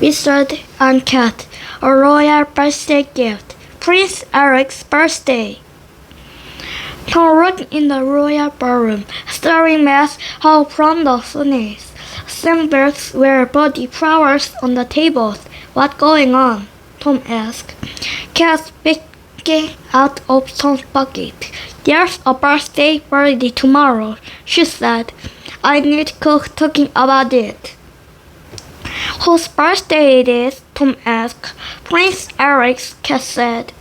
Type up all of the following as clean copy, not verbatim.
whispered Aunt Cat. A royal birthday gift. Prince Eric's birthday. Tom looked in the royal ballroom, staring at how brown the sun is. Sandbags were body flowers on the tables. What's going on? Tom asked. Cat picking out of Tom's bucket. There's a birthday party tomorrow, she said. I need to cook talking about it. Whose birthday it is? Tom asked. Prince Eric's, Cat said.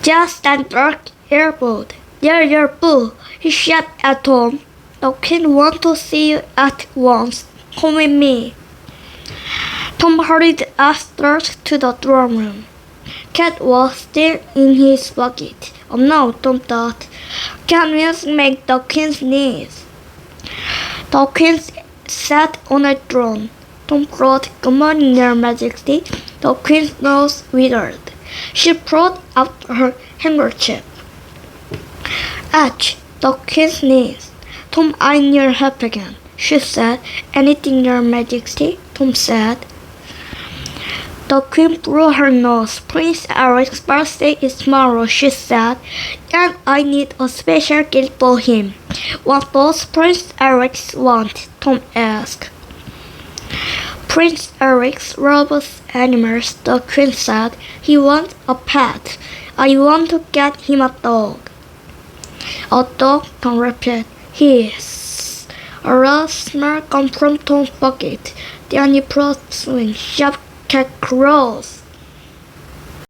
Just then Dirk elbowed. There you boo, he shouted at Tom. The Queen wants to see you at once. Come with me. Tom hurried upstairs to the drawing room. Cat was still in his bucket. Oh no, Tom thought. Can music make the Queen sneeze? The Queen sat on a throne. Tom crowed, Good morning, Your Majesty. The Queen's nose withered. She pulled out her handkerchief. Ouch! The Queen sneezed. Tom, I need your help again, she said. Anything, Your Majesty? Tom said. The Queen blew her nose. Prince Eric's birthday is tomorrow, she said, and I need a special gift for him. What does Prince Eric want? Tom asked. Prince Eric loves animals, the Queen said. He wants a pet. I want to get him a dog. A dog? Tom repeated. Yes. A red smell came from Tom's bucket. Then he brought swing, sharp cat claws.